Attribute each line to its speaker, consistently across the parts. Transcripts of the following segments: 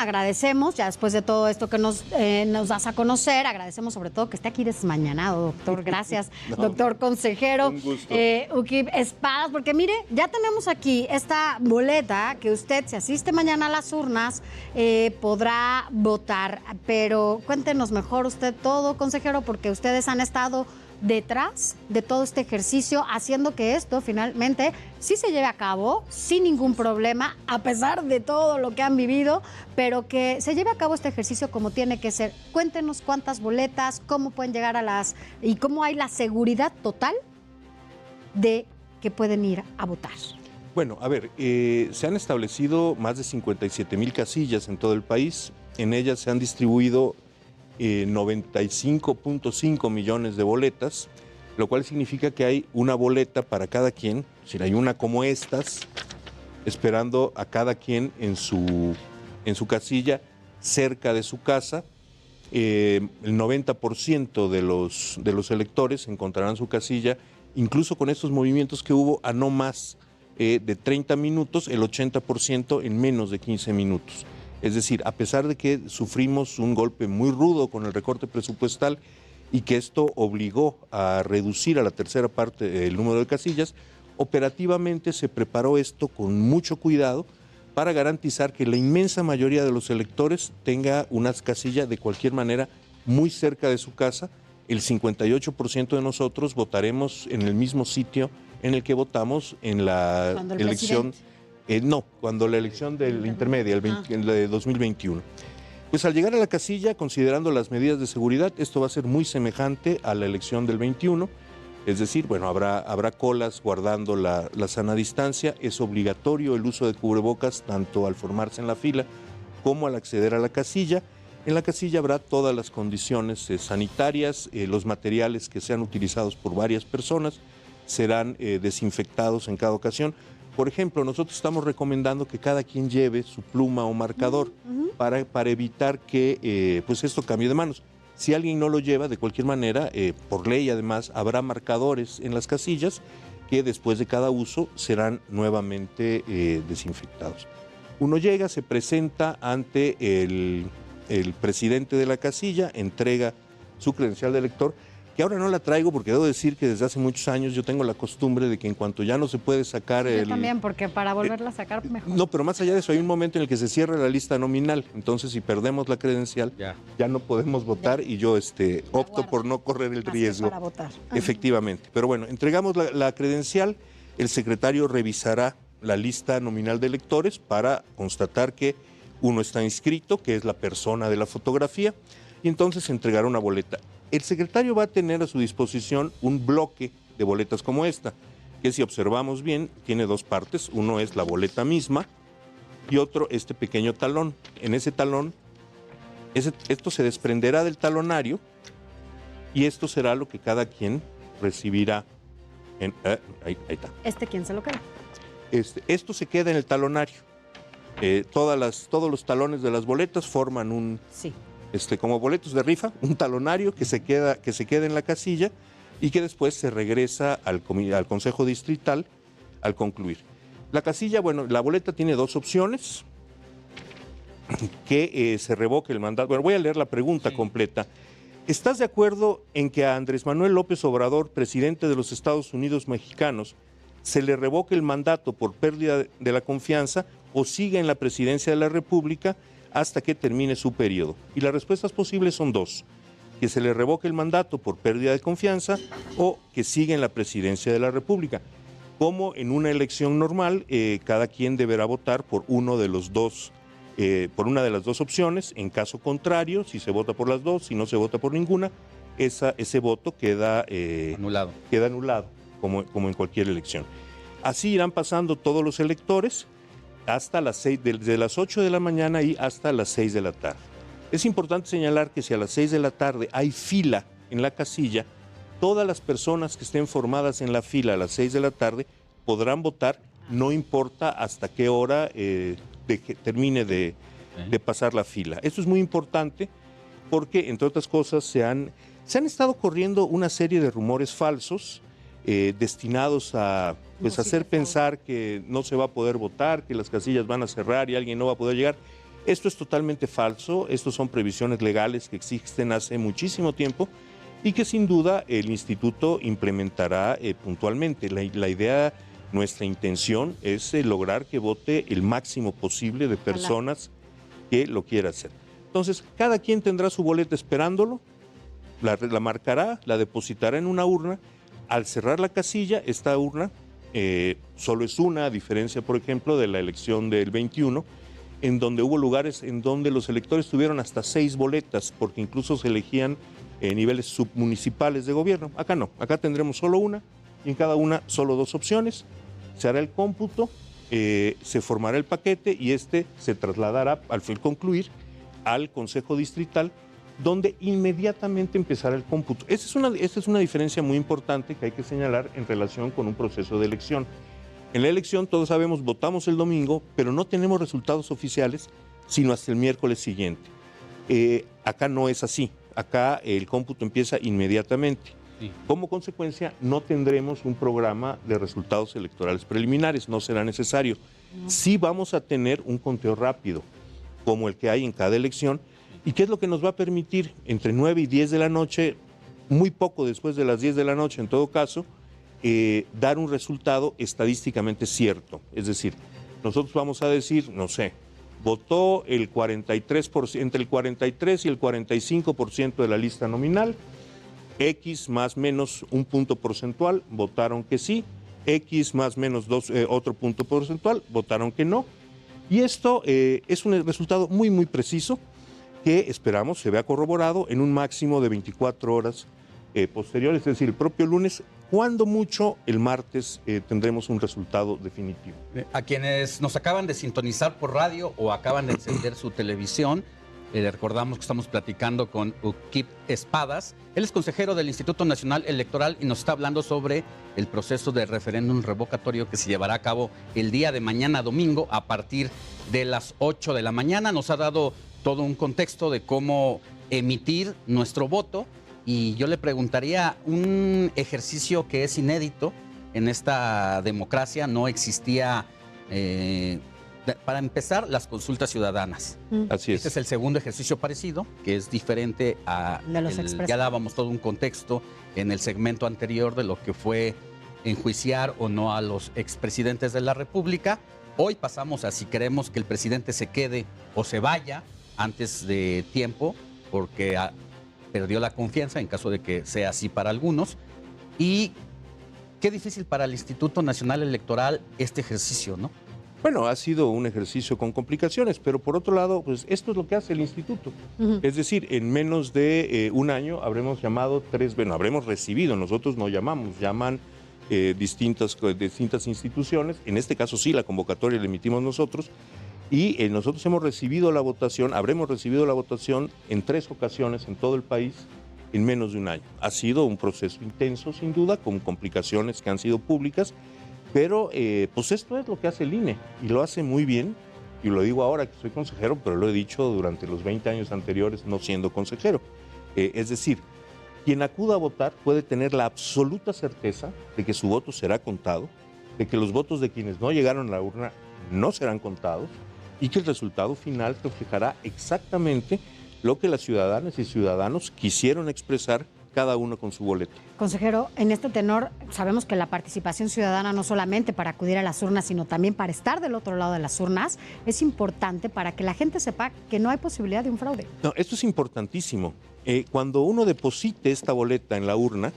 Speaker 1: agradecemos, ya después de todo esto que nos das a conocer, agradecemos sobre todo que esté aquí desmañanado, doctor. Gracias, doctor consejero.
Speaker 2: Un gusto.
Speaker 1: Ukip Espadas, porque mire, ya tenemos aquí esta boleta que usted, si asiste mañana a las urnas, podrá votar. Pero cuéntenos mejor usted todo, consejero, porque ustedes han estado detrás de todo este ejercicio, haciendo que esto finalmente sí se lleve a cabo sin ningún problema, a pesar de todo lo que han vivido, pero que se lleve a cabo este ejercicio como tiene que ser. Cuéntenos cuántas boletas, cómo pueden llegar a las... y cómo hay la seguridad total de que pueden ir a votar.
Speaker 2: Bueno, a ver, se han establecido más de 57,000 casillas en todo el país. En ellas se han distribuido 95.5 millones de boletas, lo cual significa que hay una boleta para cada quien, es decir, hay una como estas, esperando a cada quien en su casilla, cerca de su casa. El 90% de los electores encontrarán su casilla, incluso con estos movimientos que hubo, a no más de 30 minutos, el 80% en menos de 15 minutos. Es decir, a pesar de que sufrimos un golpe muy rudo con el recorte presupuestal y que esto obligó a reducir a la tercera parte el número de casillas, operativamente se preparó esto con mucho cuidado para garantizar que la inmensa mayoría de los electores tenga una casilla de cualquier manera muy cerca de su casa. El 58% de nosotros votaremos en el mismo sitio en el que votamos en la elección... cuando la elección de la intermedia, el de 2021. Pues al llegar a la casilla, considerando las medidas de seguridad, esto va a ser muy semejante a la elección del 21, es decir, bueno, habrá colas guardando la sana distancia, es obligatorio el uso de cubrebocas tanto al formarse en la fila como al acceder a la casilla. En la casilla habrá todas las condiciones sanitarias, los materiales que sean utilizados por varias personas serán desinfectados en cada ocasión. Por ejemplo, nosotros estamos recomendando que cada quien lleve su pluma o marcador para evitar que pues esto cambie de manos. Si alguien no lo lleva, de cualquier manera, por ley además, habrá marcadores en las casillas que después de cada uso serán nuevamente desinfectados. Uno llega, se presenta ante el presidente de la casilla, entrega su credencial de elector, que ahora no la traigo porque debo decir que desde hace muchos años yo tengo la costumbre de que en cuanto ya no se puede sacar
Speaker 1: Yo también, porque para volverla a sacar mejor.
Speaker 2: No, pero más allá de eso hay un momento en el que se cierra la lista nominal, entonces si perdemos la credencial ya no podemos votar y yo opto por no correr el riesgo.
Speaker 1: Para votar.
Speaker 2: Efectivamente, pero bueno, entregamos la credencial, el secretario revisará la lista nominal de electores para constatar que uno está inscrito, que es la persona de la fotografía, y entonces entregará una boleta. El secretario va a tener a su disposición un bloque de boletas como esta, que si observamos bien, tiene dos partes. Uno es la boleta misma y otro este pequeño talón. En ese talón, esto se desprenderá del talonario y esto será lo que cada quien recibirá. Ahí está.
Speaker 1: ¿Quién se lo queda?
Speaker 2: Esto se queda en el talonario. Todos los talones de las boletas forman un...
Speaker 1: Sí.
Speaker 2: Como boletos de rifa, un talonario que se queda en la casilla y que después se regresa al Consejo Distrital al concluir. La casilla, bueno, la boleta tiene dos opciones, que se revoque el mandato. Bueno, voy a leer la pregunta completa. ¿Estás de acuerdo en que a Andrés Manuel López Obrador, presidente de los Estados Unidos mexicanos, se le revoque el mandato por pérdida de la confianza o siga en la presidencia de la República hasta que termine su periodo? Y las respuestas posibles son dos: que se le revoque el mandato por pérdida de confianza o que siga en la presidencia de la República. Como en una elección normal, cada quien deberá votar por uno de los dos, por una de las dos opciones. En caso contrario, si se vota por las dos, si no se vota por ninguna, ese voto queda anulado. Queda anulado, como en cualquier elección. Así irán pasando todos los electores hasta las 6, desde las 8 de la mañana y hasta las 6 de la tarde. Es importante señalar que si a las 6 de la tarde hay fila en la casilla, todas las personas que estén formadas en la fila a las 6 de la tarde podrán votar, no importa hasta qué hora termine de pasar la fila. Esto es muy importante porque, entre otras cosas, se han estado corriendo una serie de rumores falsos destinados a hacer pensar que no se va a poder votar, que las casillas van a cerrar y alguien no va a poder llegar. Esto es totalmente falso, estos son previsiones legales que existen hace muchísimo tiempo y que sin duda el instituto implementará puntualmente. La idea, nuestra intención es lograr que vote el máximo posible de personas que lo quiera hacer. Entonces, cada quien tendrá su boleta esperándolo, la marcará, la depositará en una urna. Al cerrar la casilla, esta urna solo es una, a diferencia, por ejemplo, de la elección del 21, en donde hubo lugares en donde los electores tuvieron hasta 6 boletas, porque incluso se elegían niveles submunicipales de gobierno. Acá no, acá tendremos solo una, y en cada una solo 2 opciones. Se hará el cómputo, se formará el paquete y este se trasladará, al concluir, al Consejo Distrital, donde inmediatamente empezará el cómputo. Esta es una diferencia muy importante que hay que señalar en relación con un proceso de elección. En la elección, todos sabemos, votamos el domingo, pero no tenemos resultados oficiales sino hasta el miércoles siguiente. Acá no es así. Acá el cómputo empieza inmediatamente. Sí. Como consecuencia, no tendremos un programa de resultados electorales preliminares, no será necesario. Sí vamos a tener un conteo rápido, como el que hay en cada elección, y qué es lo que nos va a permitir entre 9 y 10 de la noche, muy poco después de las 10 de la noche en todo caso, dar un resultado estadísticamente cierto. Es decir, nosotros vamos a decir, no sé, votó el 43%, entre el 43 y el 45% de la lista nominal, X más menos un punto porcentual votaron que sí, X más menos otro punto porcentual votaron que no. Y esto es un resultado muy, muy preciso que esperamos se vea corroborado en un máximo de 24 horas posteriores, es decir, el propio lunes, cuando mucho el martes tendremos un resultado definitivo.
Speaker 3: A quienes nos acaban de sintonizar por radio o acaban de encender su televisión, le recordamos que estamos platicando con Ukip Espadas. Él es consejero del Instituto Nacional Electoral y nos está hablando sobre el proceso de referéndum revocatorio que se llevará a cabo el día de mañana domingo a partir de las 8 de la mañana. Nos ha dado todo un contexto de cómo emitir nuestro voto y yo le preguntaría un ejercicio que es inédito en esta democracia. No existía, para empezar, las consultas ciudadanas.
Speaker 2: Así es.
Speaker 3: Este es el segundo ejercicio parecido, que es diferente a... ya dábamos todo un contexto en el segmento anterior de lo que fue enjuiciar o no a los expresidentes de la República. Hoy pasamos a si queremos que el presidente se quede o se vaya antes de tiempo, porque perdió la confianza, en caso de que sea así para algunos. Y qué difícil para el Instituto Nacional Electoral este ejercicio, ¿no?
Speaker 2: Bueno, ha sido un ejercicio con complicaciones, pero por otro lado, pues esto es lo que hace el instituto. Es decir, en menos de un año habremos llamado habremos recibido, nosotros no llamamos, llaman distintas instituciones, en este caso sí, la convocatoria la emitimos nosotros, y nosotros hemos recibido la votación, habremos recibido la votación en 3 ocasiones en todo el país en menos de un año. Ha sido un proceso intenso, sin duda, con complicaciones que han sido públicas, pero pues esto es lo que hace el INE y lo hace muy bien, y lo digo ahora que soy consejero, pero lo he dicho durante los 20 años anteriores no siendo consejero. Es decir, quien acuda a votar puede tener la absoluta certeza de que su voto será contado, de que los votos de quienes no llegaron a la urna no serán contados y que el resultado final reflejará exactamente lo que las ciudadanas y ciudadanos quisieron expresar cada uno con su boleta.
Speaker 1: Consejero, en este tenor sabemos que la participación ciudadana no solamente para acudir a las urnas, sino también para estar del otro lado de las urnas, es importante para que la gente sepa que no hay posibilidad de un fraude.
Speaker 2: No, esto es importantísimo. Cuando uno deposite esta boleta en la urna,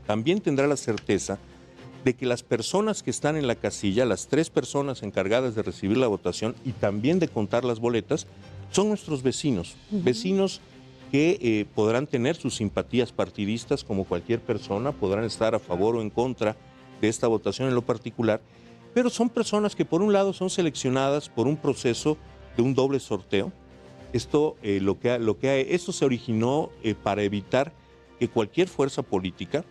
Speaker 2: también tendrá la certeza de que las personas que están en la casilla, las 3 personas encargadas de recibir la votación y también de contar las boletas, son nuestros vecinos, vecinos que podrán tener sus simpatías partidistas como cualquier persona, podrán estar a favor o en contra de esta votación en lo particular, pero son personas que por un lado son seleccionadas por un proceso de un doble sorteo. Esto se originó para evitar que cualquier fuerza política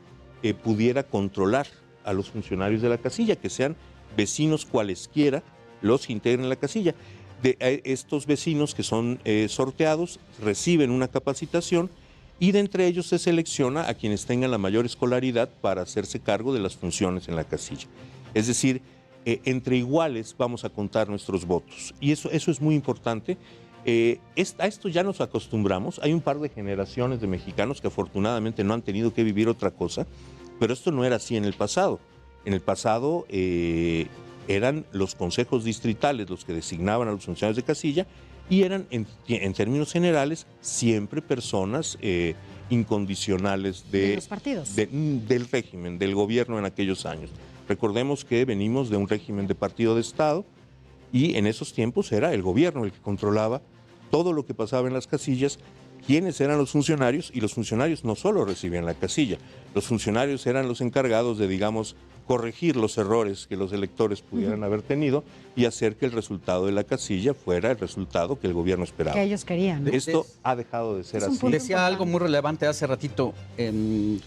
Speaker 2: pudiera controlar a los funcionarios de la casilla, que sean vecinos cualesquiera los que integren la casilla. Estos vecinos que son sorteados reciben una capacitación y de entre ellos se selecciona a quienes tengan la mayor escolaridad para hacerse cargo de las funciones en la casilla. Es decir, entre iguales vamos a contar nuestros votos y eso es muy importante. A esto ya nos acostumbramos. Hay un par de generaciones de mexicanos que afortunadamente no han tenido que vivir otra cosa, pero esto no era así en el pasado. En el pasado eran los consejos distritales los que designaban a los funcionarios de casilla y eran, en términos generales, siempre personas incondicionales
Speaker 1: de los partidos,
Speaker 2: del régimen, del gobierno en aquellos años. Recordemos que venimos de un régimen de partido de Estado y en esos tiempos era el gobierno el que controlaba todo lo que pasaba en las casillas, quiénes eran los funcionarios, y los funcionarios no solo recibían la casilla, los funcionarios eran los encargados de, digamos, corregir los errores que los electores pudieran haber tenido y hacer que el resultado de la casilla fuera el resultado que el gobierno esperaba.
Speaker 1: Que ellos querían, ¿no?
Speaker 2: Esto ha dejado de ser así.
Speaker 3: Decía algo muy relevante hace ratito,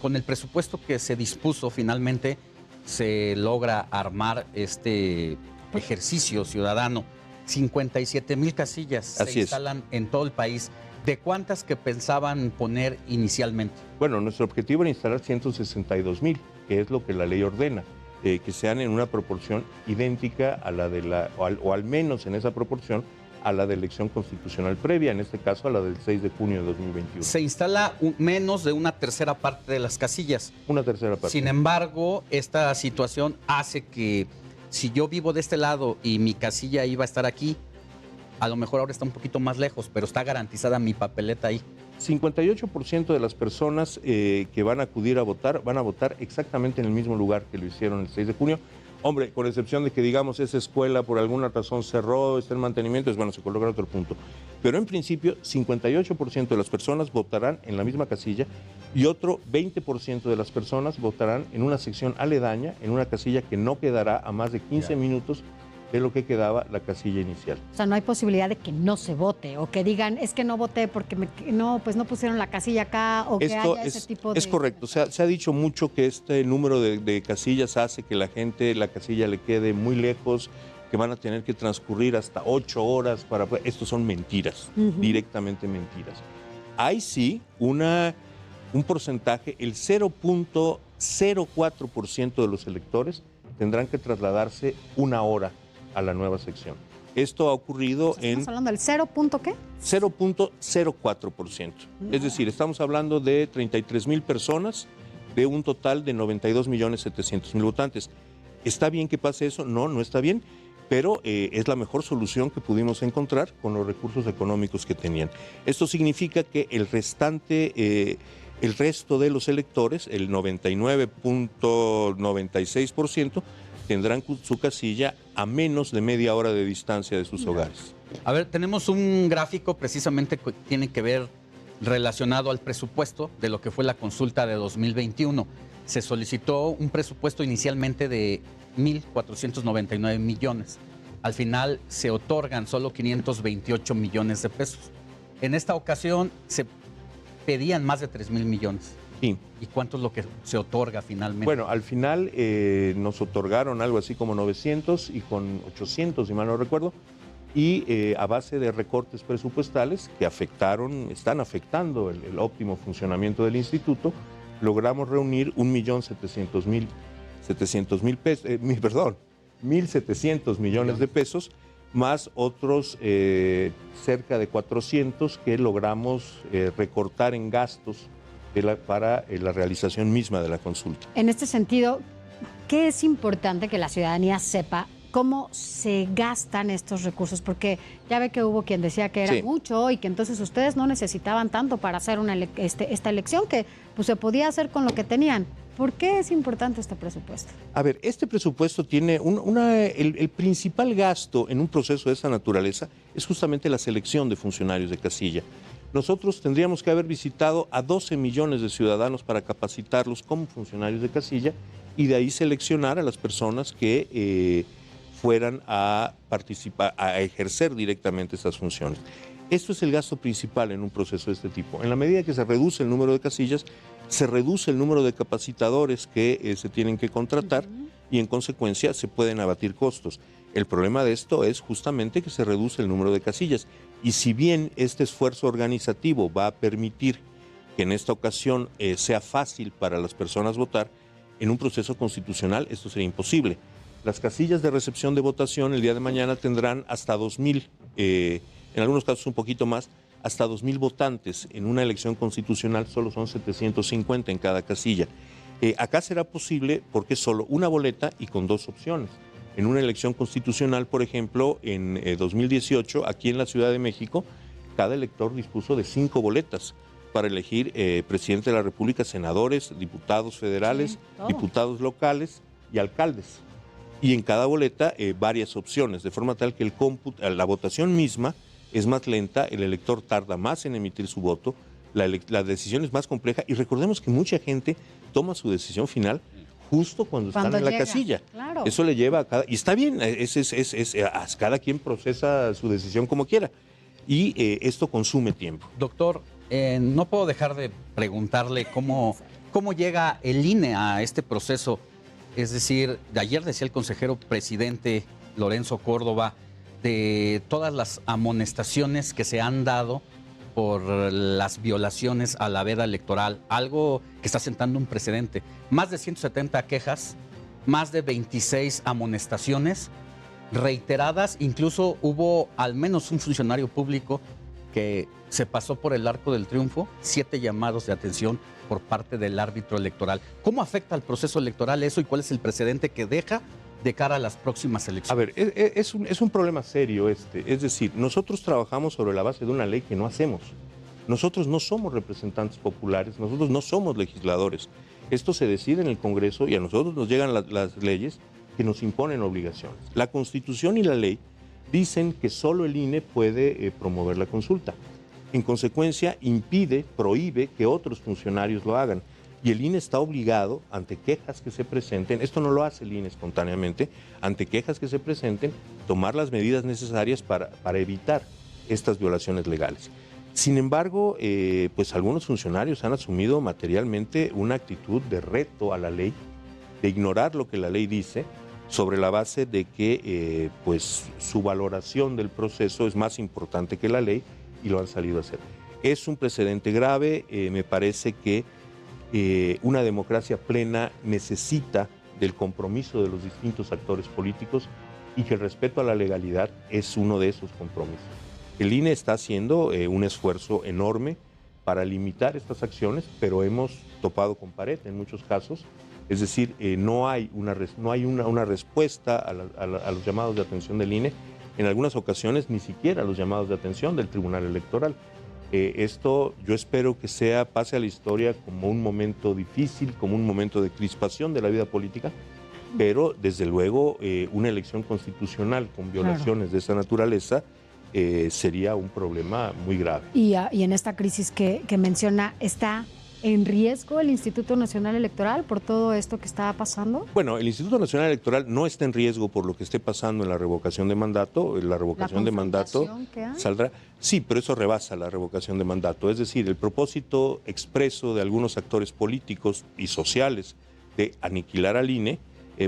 Speaker 3: con el presupuesto que se dispuso finalmente se logra armar este ejercicio ciudadano. 57,000 casillas se instalan en todo el país. ¿De cuántas que pensaban poner inicialmente?
Speaker 2: Bueno, nuestro objetivo era instalar 162,000, que es lo que la ley ordena, que sean en una proporción idéntica a la de o al menos en esa proporción a la de elección constitucional previa, en este caso a la del 6 de junio de 2021.
Speaker 3: Se instala menos de una tercera parte de las casillas.
Speaker 2: Una tercera parte.
Speaker 3: Sin embargo, esta situación hace que si yo vivo de este lado y mi casilla iba a estar aquí, a lo mejor ahora está un poquito más lejos, pero está garantizada mi papeleta ahí.
Speaker 2: 58% de las personas que van a acudir a votar van a votar exactamente en el mismo lugar que lo hicieron el 6 de junio. Hombre, con excepción de que, digamos, esa escuela por alguna razón cerró, está en mantenimiento, bueno, se coloca otro punto. Pero en principio, 58% de las personas votarán en la misma casilla y otro 20% de las personas votarán en una sección aledaña, en una casilla que no quedará a más de 15 minutos de lo que quedaba la casilla inicial.
Speaker 1: O sea, no hay posibilidad de que no se vote o que digan, es que no voté porque no pusieron la casilla acá o que haya ese tipo de...
Speaker 2: Es correcto, se ha dicho mucho que este número de casillas hace que la casilla le quede muy lejos, que van a tener que transcurrir hasta 8 horas para... Estos son mentiras, directamente mentiras. Hay sí un porcentaje, el 0.04% de los electores tendrán que trasladarse 1 hora a la nueva sección. Esto ha ocurrido
Speaker 1: ¿Estamos hablando del 0. ¿Qué?
Speaker 2: 0.04%. Es decir, estamos hablando de 33,000 personas de un total de 92,700,000 votantes. ¿Está bien que pase eso? No, no está bien, pero es la mejor solución que pudimos encontrar con los recursos económicos que tenían. Esto significa que el resto de los electores, el 99.96%, tendrán su casilla a menos de media hora de distancia de sus hogares.
Speaker 3: A ver, tenemos un gráfico precisamente que tiene que ver relacionado al presupuesto de lo que fue la consulta de 2021. Se solicitó un presupuesto inicialmente de 1,499 millones. Al final se otorgan solo 528 millones de pesos. En esta ocasión se pedían más de 3,000 millones.
Speaker 2: Sí.
Speaker 3: ¿Y cuánto es lo que se otorga finalmente?
Speaker 2: Bueno, al final nos otorgaron algo así como 900 y con 800, si mal no recuerdo, y a base de recortes presupuestales que están afectando el óptimo funcionamiento del instituto, logramos reunir 1.700 millones de pesos, más otros cerca de 400 que logramos recortar en gastos para la realización misma de la consulta.
Speaker 1: En este sentido, ¿qué es importante que la ciudadanía sepa cómo se gastan estos recursos? Porque ya ve que hubo quien decía que era mucho y que entonces ustedes no necesitaban tanto para hacer esta elección, que pues, se podía hacer con lo que tenían. ¿Por qué es importante este presupuesto?
Speaker 2: A ver, este presupuesto tiene el principal gasto en un proceso de esta naturaleza es justamente la selección de funcionarios de casilla. Nosotros tendríamos que haber visitado a 12 millones de ciudadanos para capacitarlos como funcionarios de casilla y de ahí seleccionar a las personas que fueran a participar, a ejercer directamente estas funciones. Esto es el gasto principal en un proceso de este tipo. En la medida que se reduce el número de casillas, se reduce el número de capacitadores que se tienen que contratar y en consecuencia se pueden abatir costos. El problema de esto es justamente que se reduce el número de casillas y si bien este esfuerzo organizativo va a permitir que en esta ocasión sea fácil para las personas votar, en un proceso constitucional esto sería imposible. Las casillas de recepción de votación el día de mañana tendrán hasta 2,000 en algunos casos un poquito más, hasta 2,000 votantes. En una elección constitucional solo son 750 en cada casilla. Acá será posible porque es solo una boleta y con 2 opciones. En una elección constitucional, por ejemplo, en 2018, aquí en la Ciudad de México, cada elector dispuso de 5 boletas para elegir presidente de la República, senadores, diputados federales, diputados locales y alcaldes. Y en cada boleta varias opciones, de forma tal que la votación misma es más lenta, el elector tarda más en emitir su voto, la decisión es más compleja y recordemos que mucha gente toma su decisión final justo cuando están en la casilla.
Speaker 1: Claro.
Speaker 2: Eso le lleva a cada... Y está bien, cada quien procesa su decisión como quiera. Y esto consume tiempo.
Speaker 3: Doctor, no puedo dejar de preguntarle cómo llega el INE a este proceso. Es decir, de ayer decía el consejero presidente Lorenzo Córdoba de todas las amonestaciones que se han dado por las violaciones a la veda electoral, algo que está sentando un precedente. Más de 170 quejas, más de 26 amonestaciones reiteradas, incluso hubo al menos un funcionario público que se pasó por el arco del triunfo, 7 llamados de atención por parte del árbitro electoral. ¿Cómo afecta al proceso electoral eso y cuál es el precedente que deja de cara a las próximas elecciones?
Speaker 2: A ver, es un problema serio este. Es decir, nosotros trabajamos sobre la base de una ley que no hacemos. Nosotros no somos representantes populares, nosotros no somos legisladores. Esto se decide en el Congreso y a nosotros nos llegan las leyes que nos imponen obligaciones. La Constitución y la ley dicen que solo el INE puede promover la consulta. En consecuencia, prohíbe que otros funcionarios lo hagan. Y el INE está obligado, ante quejas que se presenten, esto no lo hace el INE espontáneamente, ante quejas que se presenten, tomar las medidas necesarias para evitar estas violaciones legales. Sin embargo, pues algunos funcionarios han asumido materialmente una actitud de reto a la ley, de ignorar lo que la ley dice, sobre la base de que pues su valoración del proceso es más importante que la ley y lo han salido a hacer. Es un precedente grave, me parece que una democracia plena necesita del compromiso de los distintos actores políticos y que el respeto a la legalidad es uno de esos compromisos. El INE está haciendo un esfuerzo enorme para limitar estas acciones, pero hemos topado con pared en muchos casos. Es decir, no hay una respuesta a los llamados de atención del INE, en algunas ocasiones ni siquiera a los llamados de atención del Tribunal Electoral. Esto yo espero que pase a la historia como un momento difícil, como un momento de crispación de la vida política, pero desde luego una elección constitucional con violaciones de esa naturaleza sería un problema muy grave.
Speaker 1: Y en esta crisis que menciona, ¿está en riesgo el Instituto Nacional Electoral por todo esto que está pasando?
Speaker 2: Bueno, el Instituto Nacional Electoral no está en riesgo por lo que esté pasando en la revocación de mandato. La revocación de mandato saldrá. Sí, pero eso rebasa la revocación de mandato. Es decir, el propósito expreso de algunos actores políticos y sociales de aniquilar al INE,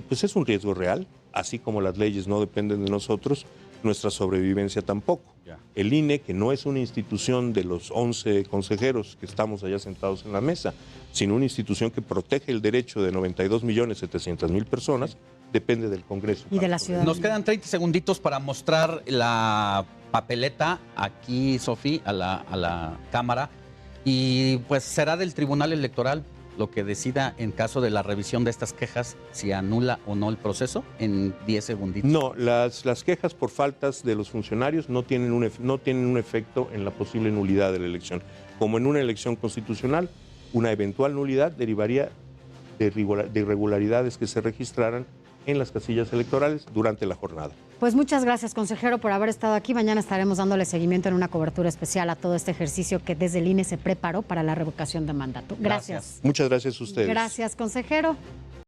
Speaker 2: pues es un riesgo real, así como las leyes no dependen de nosotros, nuestra sobrevivencia tampoco. El INE, que no es una institución de los 11 consejeros que estamos allá sentados en la mesa, sino una institución que protege el derecho de 92.700.000 personas, depende del Congreso.
Speaker 1: Y de la ciudadanía.
Speaker 3: Nos quedan 30 segunditos para mostrar la papeleta aquí, Sofía, a la cámara. Y pues será del Tribunal Electoral lo que decida en caso de la revisión de estas quejas, si anula o no el proceso, en 10 segunditos.
Speaker 2: No, las quejas por faltas de los funcionarios no tienen un efecto en la posible nulidad de la elección. Como en una elección constitucional, una eventual nulidad derivaría de irregularidades que se registraran en las casillas electorales durante la jornada.
Speaker 1: Pues muchas gracias, consejero, por haber estado aquí. Mañana estaremos dándole seguimiento en una cobertura especial a todo este ejercicio que desde el INE se preparó para la revocación de mandato. Gracias.
Speaker 2: Muchas gracias a ustedes.
Speaker 1: Gracias, consejero.